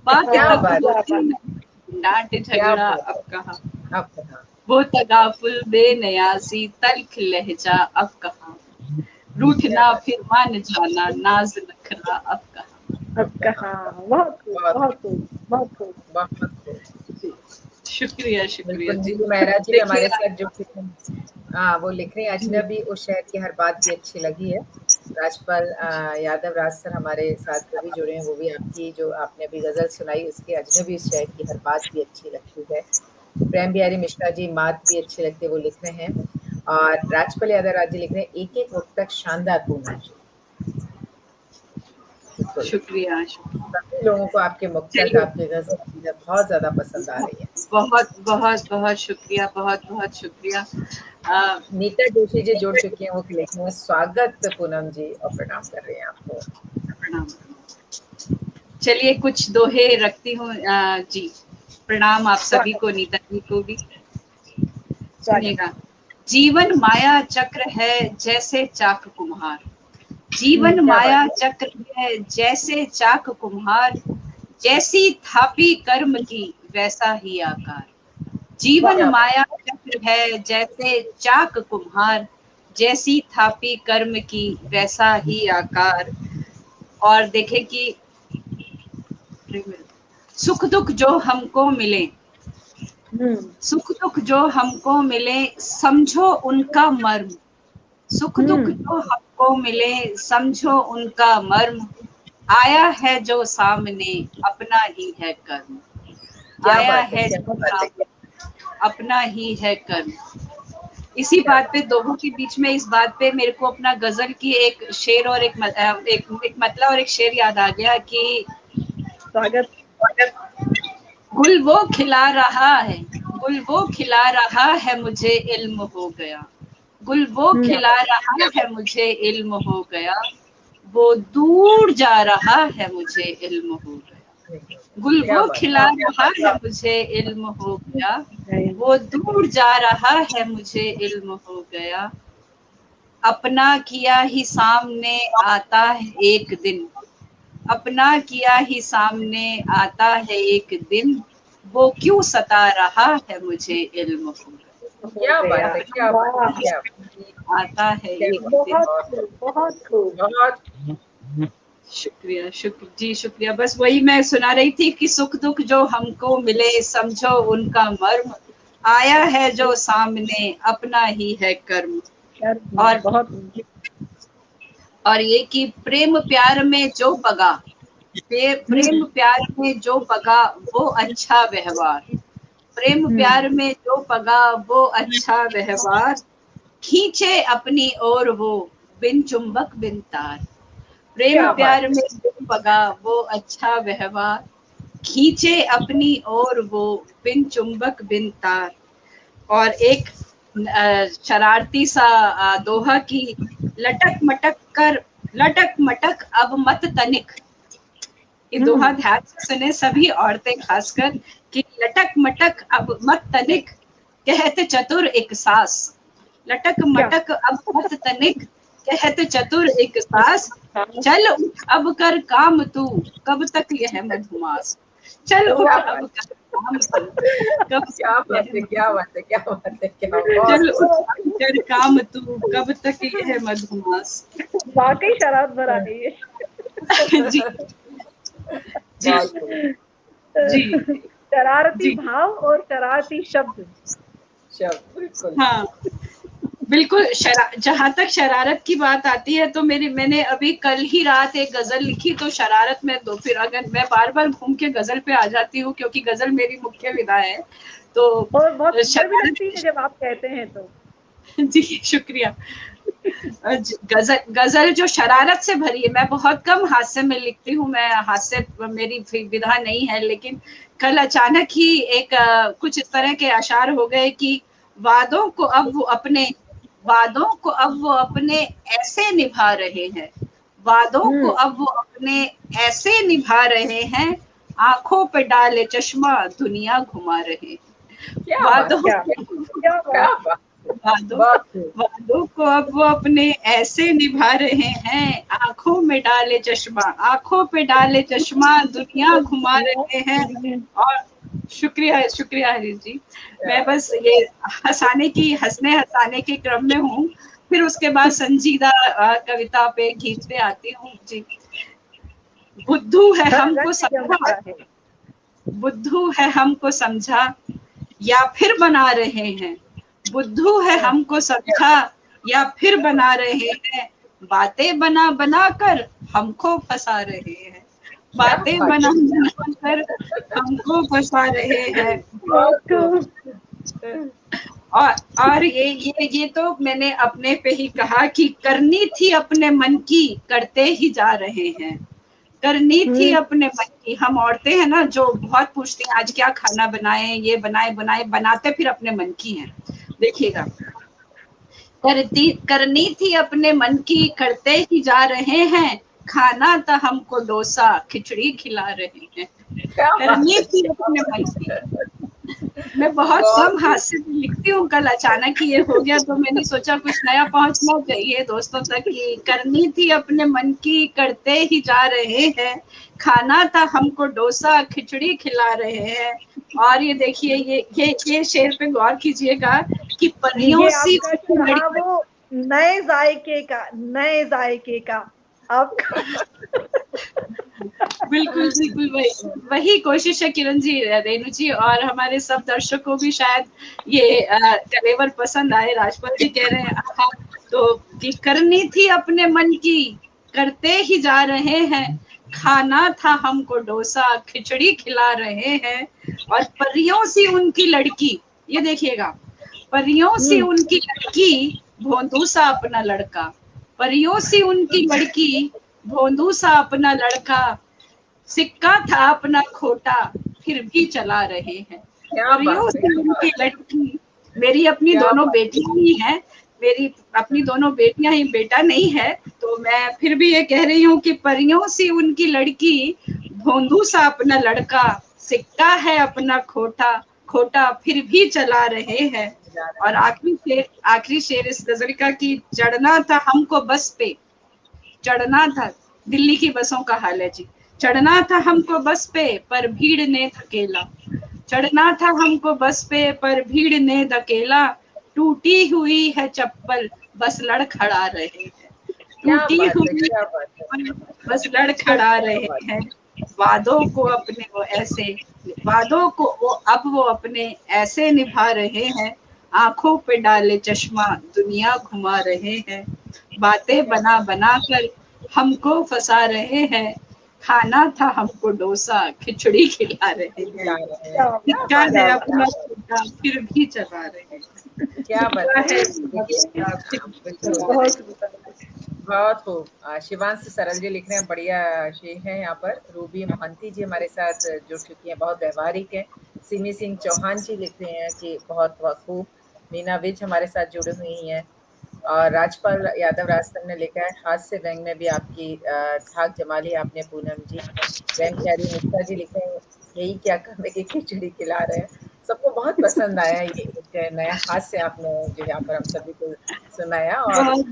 बात क्या तक बात होती नहीं, डांट क्या झगड़ा बात अब कहाँ, अब कहाँ। वो तगाफुल बेनयासी तल्ख लहजा अब कहाँ, रूठना फिर मान जाना नाज नखरा अब कहाँ। अब कहाँ। बहुत खूब, बहुत खूब, बहुत खूब। बहुत खूब। शुक्रिया शुक्रिया बिल्कुल, जी। नीलू मेहरा जी भी हमारे देखिए साथ जुड़ चुके हैं। हाँ, वो लिख रहे हैं अजनबी उस शहर की हर बात भी अच्छी लगी है। राजपाल यादव राज सर हमारे साथ वो भी जुड़े हैं, वो भी आपकी जो आपने अभी गजल सुनाई उसके अजनबी उस शहर की हर बात भी अच्छी लगती है। प्रेम बिहारी मिश्रा जी मात भी अच्छी लगती है, वो लिख रहे हैं। और राजपाल यादव राज जी लिख रहे हैं एक एक वक्त तक शानदार पूनम जी। बिल्कुल, शुक्रिया सभी लोगों को आपके मुक्तक, चलिए, आपके गजल बहुत ज्यादा पसंद आ रही है। बहुत बहुत बहुत शुक्रिया, बहुत बहुत शुक्रिया। नीता जोशी जी जुड़ चुकी हैं, वो लिखती हैं स्वागत पूनम जी और प्रणाम कर रही हैं आपको। प्रणाम। चलिए कुछ दोहे रखती हूँ जी। प्रणाम आप सभी को, नीता जी को भी। सुनिएगा। जीवन माया चक्र है जैसे चाक कुम्हार, जीवन क्या बात माया है। चक्र है जैसे चाक कुम्हार, जैसी थापी कर्म की वैसा ही आकार, जीवन क्या बात माया चक्र है जैसे चाक कुम्हार, जैसी थापी कर्म की वैसा ही आकार। और देखे कि सुख दुख जो हमको मिले, सुख दुख जो हमको मिले समझो उनका मर्म, सुख दुख जो हमको मिले समझो उनका मर्म, आया है जो सामने अपना ही है कर्म, क्या आया बात है, है क्या जो बात है। सामने अपना ही है कर्म। इसी बात पे, दोनों के बीच में, इस बात पे मेरे को अपना गजल की एक शेर और एक मतलब और एक शेर याद आ गया कि स्वागत। गुल वो खिला रहा है, गुल वो खिला रहा है मुझे इल्म हो गया, गुल वो खिला रहा है मुझे इल्म हो गया, वो दूर जा रहा है मुझे इल्म हो गया, गुल क्या वो बात खिला रहा है मुझे इल्म हो गया, वो दूर जा रहा है मुझे इल्म हो गया, अपना किया ही सामने आता है एक दिन, अपना किया ही सामने आता है एक दिन, वो क्यों सता रहा है मुझे इल्म हो गया, क्या बात है, क्या बात है, क्या आता है एक दिन। बहुत खूब, बहुत खूब। बहुत शुक्रिया जी शुक्रिया। बस वही मैं सुना रही थी कि सुख दुख जो हमको मिले समझो उनका मर्म, आया है जो सामने अपना ही है कर्म। और बहुत और ये कि प्रेम प्यार में जो पगा, प्रेम प्यार में जो पगा वो अच्छा व्यवहार, प्रेम प्यार में जो पगा वो अच्छा व्यवहार, खींचे अपनी ओर वो बिन चुंबक बिन तार, प्रेम क्या बात प्यार में जो पगा वो अच्छा व्यवहार, खींचे अपनी ओर वो बिन चुंबक बिन तार। और एक शरारती सा दोहा की, लटक मटक अब मत तनिक, ये दोहा ध्यान से सुने सभी औरतें खासकर, कि लटक मटक अब मत तनिक, कहत चतुर एक सास, लटक मटक अब मत तनिक, कहत चतुर एक सास, चल उठ अब कर काम तू, कब तक यह मधुमास, चल उठ अब कर काम तू, कब क्या तक बात यह है, क्या मधुमास, बात है, क्या बात है, क्या चल बहुत उठ अब कर काम तू, कब तक यह मधुमास। वाकई शराब भरा है ये। जी जी जी शरारती जी भाव और शरारती शब्द। बिल्कुल। हाँ बिल्कुल। जहाँ तक शरारत की बात आती है तो मैंने अभी कल ही रात एक गजल लिखी, तो शरारत में तो फिर अगर मैं बार बार घूम के गजल पे आ जाती हूँ क्योंकि गजल मेरी मुख्य विधा है, तो और बहुत सुंदर भी लगती है शरारत। जब आप कहते हैं तो। जी शुक्रिया। गजल जो शरारत से भरी है, मैं बहुत कम हास्य में लिखती हूँ, मैं हास्य मेरी विधा नहीं है, लेकिन कल अचानक ही एक कुछ इस तरह के अशार हो गए कि वादों को अब वो अपने ऐसे निभा रहे हैं, वादों को अब वो अपने ऐसे निभा रहे हैं, आंखों पे डाले चश्मा दुनिया घुमा रहे हैं, वादों को अब वो अपने ऐसे निभा रहे हैं, आंखों में डाले चश्मा, आंखों पे डाले चश्मा, दुनिया घुमा रहे हैं। और शुक्रिया शुक्रिया हरीश जी। मैं बस ये हंसने हंसाने के क्रम में हूँ, फिर उसके बाद संजीदा कविता पे खींचते आती हूँ जी। बुद्धू है हमको समझा, बुद्धू है हमको समझा या फिर बना रहे हैं, बुद्धू है हमको समझा या फिर बना रहे हैं, बातें बना बना कर हमको फंसा रहे हैं, बातें बना बना कर हमको फंसा रहे हैं। और ये तो मैंने अपने पे ही कहा कि करनी थी अपने मन की, करते ही जा रहे हैं, करनी थी अपने मन की। हम औरतें हैं ना जो बहुत पूछती हैं आज क्या खाना बनाएं, ये बनाते फिर अपने मन की हैं। देखिएगा, करनी थी अपने मन की, करते ही जा रहे हैं, खाना था हमको डोसा खिचड़ी खिला रहे हैं, करनी थी अपने मन की। मैं बहुत कम हास्य में लिखती हूँ, कल अचानक ही ये हो गया तो मैंने सोचा कुछ नया पहुंचना चाहिए दोस्तों तक कि करनी थी अपने मन की, करते ही जा रहे हैं, खाना था हमको डोसा खिचड़ी खिला रहे हैं। और ये देखिए ये शेर पे गौर कीजिएगा कि परियों सी वो नए जायके का आपका बिल्कुल बिल्कुल वही कोशिश है किरण जी, रेणु जी और हमारे सब दर्शकों को भी शायद ये कलेवर पसंद आए। राजपाल जी कह रहे हैं तो कि करनी थी अपने मन की, करते ही जा रहे हैं, खाना था हमको डोसा खिचड़ी खिला रहे हैं। और परियों सी उनकी लड़की, ये देखिएगा, परियों सी उनकी लड़की भोंदू सा अपना लड़का, परियों सी उनकी लड़की भोंदू सा अपना लड़का, सिक्का था अपना खोटा फिर भी चला रहे हैं। परियों सी उनकी लड़की, मेरी अपनी दोनों बेटियां ही हैं, मेरी अपनी दोनों बेटियां ही, बेटा नहीं है, तो मैं फिर भी ये कह रही हूँ कि परियों सी उनकी लड़की भोंदू सा अपना लड़का, सिक्का है अपना खोटा फिर भी चला रहे हैं। और आखिरी शेर इस गजल का कि चढ़ना था हमको बस पे, चढ़ना था, दिल्ली की बसों का हाल है जी, चढ़ना था हमको बस पे पर भीड़ ने धकेला, चढ़ना था हमको बस पे पर भीड़ ने धकेला, टूटी हुई है चप्पल बस लड़खड़ा रहे हैं, टूटी हुई बस लड़खड़ा रहे हैं। वादों को अपने वो ऐसे, वादों को वो अपने ऐसे निभा रहे हैं, आंखों पे डाले चश्मा दुनिया घुमा रहे हैं, बातें बना बना कर हमको फंसा रहे हैं, खाना था हमको डोसा खिचड़ी खिला रहे हैं, क्या है अपना छोटा फिर भी चला रहे हैं। क्या बात है, बहुत खूब। शिवांश सरल जी लिख रहे हैं, बढ़िया शेर है। यहाँ पर रूबी मोहंती जी हमारे साथ जुड़ चुकी हैं, बहुत व्यवहारिक है। सिमी सिंह चौहान जी लिख रहे हैं कि बहुत खूब। मीना विज हमारे साथ जुड़ी हुई हैं। और राजपाल यादव राजस्थान ने लिखा है, हास्य व्यंग में भी आपकी धाक जमा ली आपने पूनम जी। व्यंग्यारी मिश्रा जी लिखे हैं, यही क्या कम की खिचड़ी खिला रहे हैं। सबको बहुत पसंद आया ये एक नया हास्य आपने जो यहाँ पर हम सभी को सुनाया, और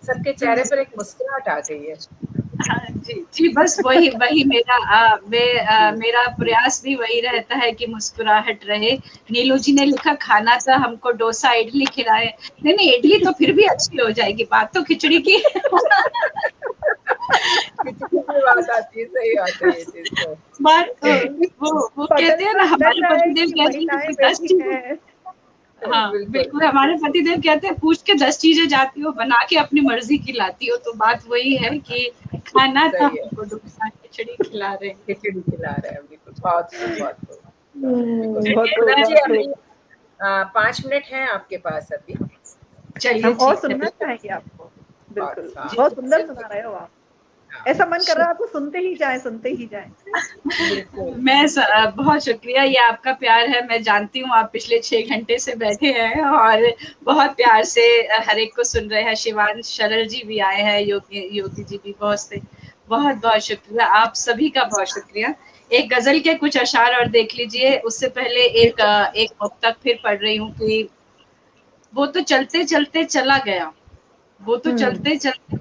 सबके चेहरे पर एक मुस्कुराहट आ गई है। हाँ जी बस वही मेरा प्रयास भी वही रहता है कि मुस्कुराहट रहे। नीलू जी ने लिखा खाना था हमको डोसा इडली खिलाए, नहीं इडली तो फिर भी अच्छी हो जाएगी, बात तो खिचड़ी की बात आती है, सही बात है ये चीज तो। बात वो कहते हैं ना, हमारे पतिदेव कहते हैं 10 चीजें, हाँ बिल्कुल हमारे पतिदेव कहते हैं पूछ के 10 चीजें जाती हो, बना के अपनी मर्जी की लाती हो। तो बात वही है कि खाना था हमको डोसा खिचड़ी खिला रहे हैं, बिल्कुल। बहुत 5 मिनट हैं आपके पास अभी, चलिए और सुनना चाहेंगे आपको। बिल्कुल बहुत सुंदर सुना रहे हो आप, ऐसा मन कर रहा है आपको सुनते ही जाएं। मैं बहुत शुक्रिया, ये आपका प्यार है। मैं जानती हूँ आप पिछले 6 घंटे से बैठे हैं और बहुत प्यार से हर एक को सुन रहे हैं। शिवांश शरल जी भी आए हैं, योगी जी भी बहुत शुक्रिया, आप सभी का बहुत शुक्रिया। एक गजल के कुछ अशार और देख लीजिए। उससे पहले एक मुक्तक फिर पढ़ रही हूँ कि वो तो चलते चलते चला गया, वो तो चलते चलते।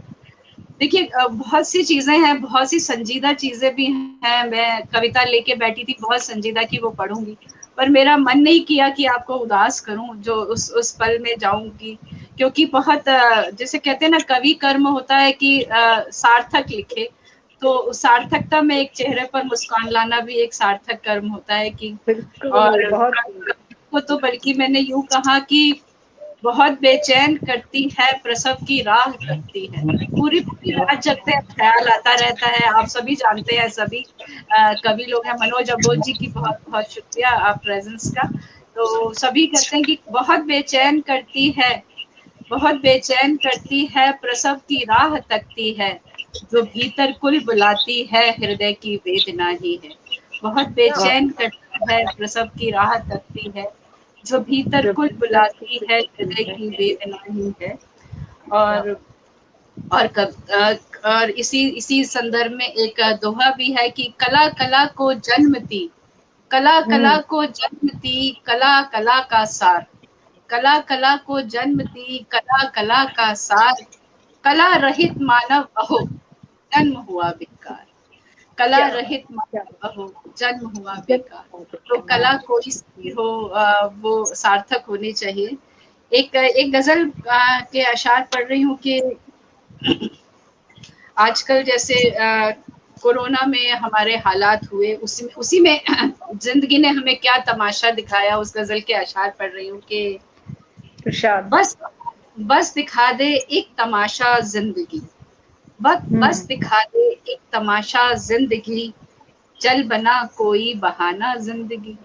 देखिए बहुत सी चीजें हैं, बहुत सी संजीदा चीजें भी हैं। मैं कविता लेके बैठी थी बहुत संजीदा की वो पढ़ूंगी, पर मेरा मन नहीं किया कि आपको उदास करूं जो उस पल में जाऊंगी, क्योंकि बहुत जैसे कहते हैं ना कवि कर्म होता है कि सार्थक लिखे, तो उस सार्थकता में एक चेहरे पर मुस्कान लाना भी एक सार्थक कर्म होता है कि और को तो बल्कि मैंने यूं कहा कि बहुत बेचैन करती है, प्रसव की राह तकती है। पूरी पूरी रात जगते हैं, ख्याल आता रहता है। आप सभी जानते हैं, सभी कवि लोग हैं। मनोज अबोध जी की बहुत बहुत शुक्रिया आप प्रेजेंस का। तो सभी कहते हैं कि बहुत बेचैन करती है, बहुत बेचैन करती है, प्रसव की राह तकती है, जो भीतर कुल बुलाती है हृदय की वेदना ही है। बहुत बेचैन करती है, प्रसव की राह तकती है, जो भीतर कुल बुलाती है हृदय की वेदना ही है। और इसी संदर्भ में एक दोहा भी है कि कला कला को जन्मती, कला कला को जन्मती, कला कला का सार, कला कला को जन्मती, कला कला का सार, कला रहित मानव अहो जन्म हुआ बेकार, कला रहित मानव अहो जन्म हुआ बेकार। तो कला कोई सी हो वो सार्थक होनी चाहिए। एक गजल के अशार पढ़ रही हूँ कि आजकल जैसे कोरोना में हमारे हालात हुए, उसी में जिंदगी ने हमें क्या तमाशा दिखाया, उस गजल के अशार पढ़ रही हूँ कि बस दिखा दे एक तमाशा जिंदगी, बस दिखा दे एक तमाशा जिंदगी, चल बना कोई बहाना जिंदगी,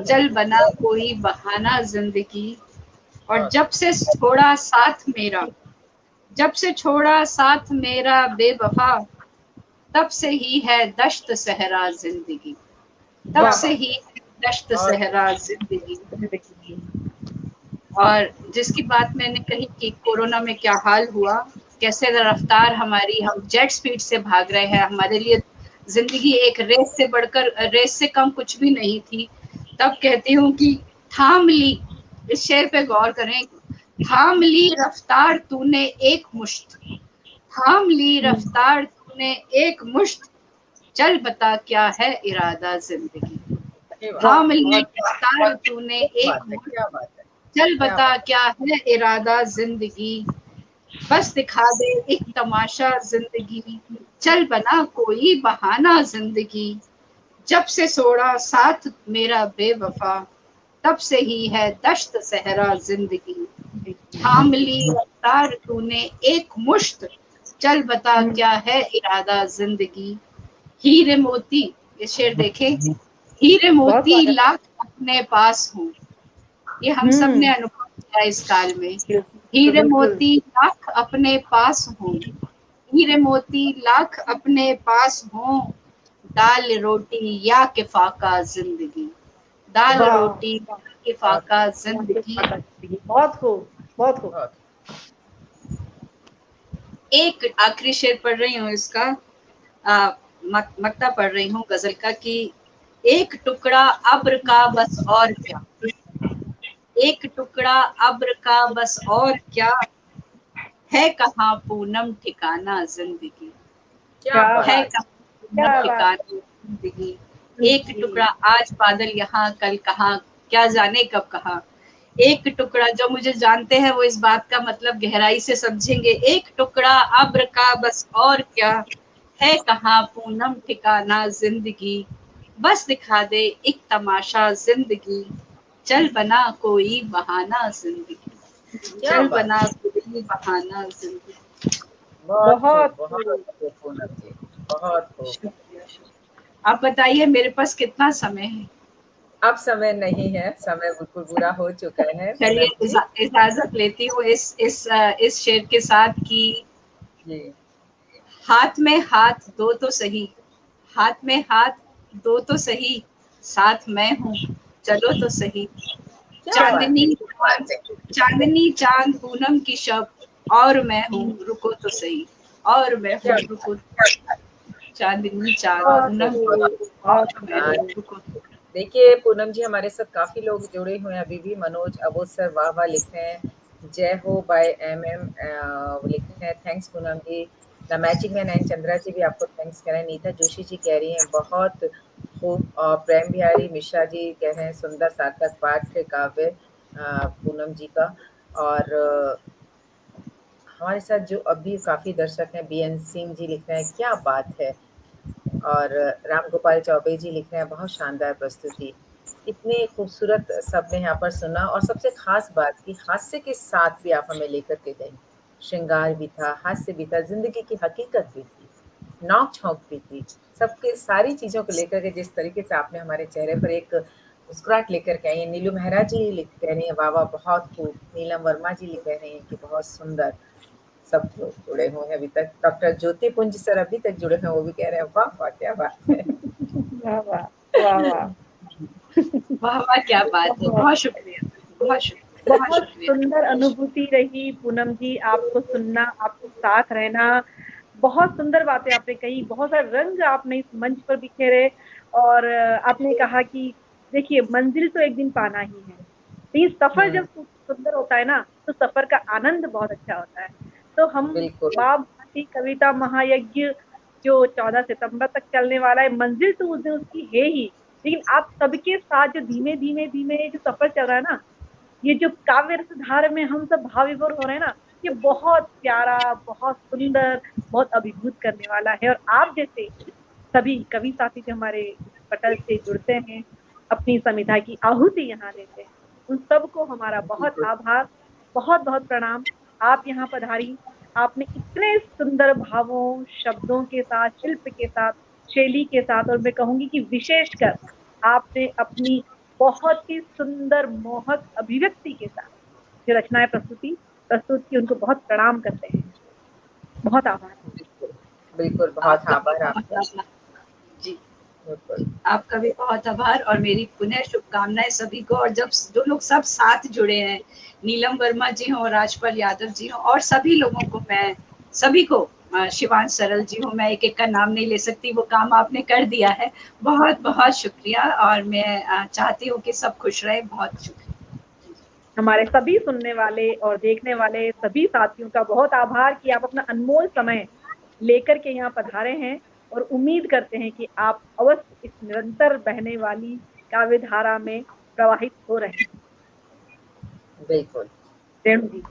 चल बना कोई बहाना जिंदगी। और जब से छोड़ा साथ मेरा, जब से छोड़ा साथ मेरा बेवफा, तब से ही है दश्त सहरा जिंदगी, तब से ही दश्त सहरा जिंदगी। और जिसकी बात मैंने कही कि कोरोना में क्या हाल हुआ, कैसे रफ्तार हमारी, हम जेट स्पीड से भाग रहे हैं, हमारे लिए जिंदगी एक रेस से बढ़कर, रेस से कम कुछ भी नहीं थी। तब कहती हूँ कि थाम ली, इस शेर पे गौर करें, थाम ली रफ्तार तूने एक मुश्त, थाम ली रफ्तार तूने एक मुश्त, चल बता क्या है इरादा जिंदगी, थाम ली रफ्तार तूने एक मुश्त, चल बता क्या है इरादा जिंदगी, बस दिखा दे एक तमाशा जिंदगी, चल बना कोई बहाना जिंदगी, जब से छोड़ा साथ मेरा बेवफा, तब से ही है दश्त सहरा जिंदगी, थाम ली रफ्तार तूने एक मुश्त, चल बता क्या है इरादा जिंदगी। हीरे मोती, ये शेर देखे, हीरे मोती लाख अपने पास हूँ, ये हम सब ने अनुभव किया इस काल में। हीरे मोती लाख अपने पास हों, हीरे मोती लाख अपने पास हों, दाल रोटी या किफाका जिंदगी, दाल रोटी या किफाका जिंदगी। बहुत खूब, बहुत खूब। एक आखिरी शेर पढ़ रही हूँ इसका, मक्ता पढ़ रही हूँ गजल का कि एक टुकड़ा अब्र का बस और क्या, एक टुकड़ा अब्र का बस और क्या, है कहाँ पूनम ठिकाना जिंदगी, है कहाँ पूनम ठिकाना जिंदगी। एक टुकड़ा, आज बादल यहाँ कल कहाँ, क्या जाने कब कहाँ। एक टुकड़ा, जो मुझे जानते हैं वो इस बात का मतलब गहराई से समझेंगे। एक टुकड़ा अब्र का बस और क्या, है कहाँ पूनम ठिकाना जिंदगी, बस दिखा दे एक तमाशा जिंदगी, चल बना कोई बहाना जिंदगी, चल बना कोई बहाना जिंदगी। बहुत बहुत। आप बताइए मेरे पास कितना समय है? अब समय नहीं है, समय बिल्कुल पूरा हो चुका है। चलिए इजाजत लेती हूँ इस शेर के साथ कि हाथ में हाथ दो तो सही, हाथ में हाथ दो तो सही, साथ मैं हूँ चलो तो सही, चांदनी चांद पूनम की शब, और मैं हूँ रुको तो सही, और मैं हूँ रुको। चांदनी चांद देखिए पूनम जी, हमारे साथ काफी लोग जुड़े हुए हैं अभी भी। मनोज अबोध सर वाह वाह लिख रहे हैं, जय हो बाय MM लिख रहे हैं, thanks Poonam ji. The magic man and Chandra ji भी आपको थैंक्स कह रहे हैं। नीता जोशी जी कह रही हैं बहुत खूब, और प्रेम बिहारी मिश्रा जी कह रहे हैं सुंदर सार्थक पाठ काव्य पूनम जी का। और हमारे साथ जो अभी काफी दर्शक हैं, BN सिंह जी लिख रहे हैं क्या बात है, और राम गोपाल चौबे जी लिख रहे हैं बहुत शानदार प्रस्तुति, इतने खूबसूरत सबने यहाँ पर सुना। और सबसे खास बात कि हास्य के साथ भी आप हमें लेकर के गई, श्रृंगार भी था, हास्य भी था, जिंदगी की हकीकत भी थी, नोक झोंक भी थी, सबके सारी चीजों को लेकर के जिस तरीके से आपने हमारे चेहरे पर एक मुस्कुराहट लेकर के आई है। नीलू मेहरा जी लिख कह रही है वाह वाह बहुत खूब, नीलम वर्मा जी लिख कह रही हैं कि बहुत सुंदर। सब लोग जुड़े हुए हैं अभी तक, डॉक्टर ज्योति पुंज सर अभी तक जुड़े हैं, वो भी कह रहे हैं वाह वाह क्या बात है। वाह वाह वाह वाह वाह वाह क्या बात है, बहुत शुक्रिया, बहुत शुक्रिया, बहुत सुंदर अनुभूति रही पूनम जी, आपको सुनना, आपके साथ रहना। बहुत सुंदर बातें आपने कही, बहुत सारे रंग आपने इस मंच पर बिखेरे। और आपने कहा कि देखिए मंजिल तो एक दिन पाना ही है, तो ये सफर जब सुंदर होता है ना, तो सफर का आनंद बहुत अच्छा होता है। तो हम बिल्कुल माँ भारती कविता महायज्ञ जो 14 सितंबर तक चलने वाला है, मंजिल तो उस दिन उसकी है ही, लेकिन आप सबके साथ जो धीमे धीमे धीमे जो सफर चल रहा है ना, ये जो काव्य रसधार में हम सब भाव विभोर हो रहे हैं ना, ये बहुत प्यारा, बहुत सुंदर, बहुत अभिभूत करने वाला है। और आप जैसे सभी कवि साथी जो हमारे पटल से जुड़ते हैं, अपनी समिधा की आहुति यहाँ देते हैं, उन सबको हमारा बहुत बिल्कुल आभार, बहुत बहुत प्रणाम। आप यहाँ पधारी, आपने इतने सुंदर भावों, शब्दों के साथ, शिल्प के साथ, शैली के साथ, और मैं कहूंगी कि विशेषकर आपने अपनी बहुत ही सुंदर मोहक अभिव्यक्ति के साथ जो रचनाएं प्रस्तुत की, उनको बहुत प्रणाम करते हैं। बहुत आभार। बिल्कुल बिल्कुल, बहुत आपका भी आभार बहुत आपका। आभार जी, बिल्कुल आपका भी बहुत आभार और मेरी पुनः शुभकामनाएं सभी को। और जब जो लोग सब साथ जुड़े हैं, नीलम वर्मा जी हों, राजपाल यादव जी हों, और सभी लोगों को मैं सभी को, शिवान सरल जी हो, मैं एक एक का नाम नहीं ले सकती, वो काम आपने कर दिया है, बहुत बहुत शुक्रिया। और मैं चाहती हूँ कि सब खुश रहे, बहुत शुक्रिया। हमारे सभी सुनने वाले और देखने वाले सभी साथियों का बहुत आभार कि आप अपना अनमोल समय लेकर के यहाँ पधारे हैं, और उम्मीद करते हैं कि आप अवश्य इस निरंतर बहने वाली काव्य धारा में प्रवाहित हो रहे हैं। बिल्कुल। रेणु जी।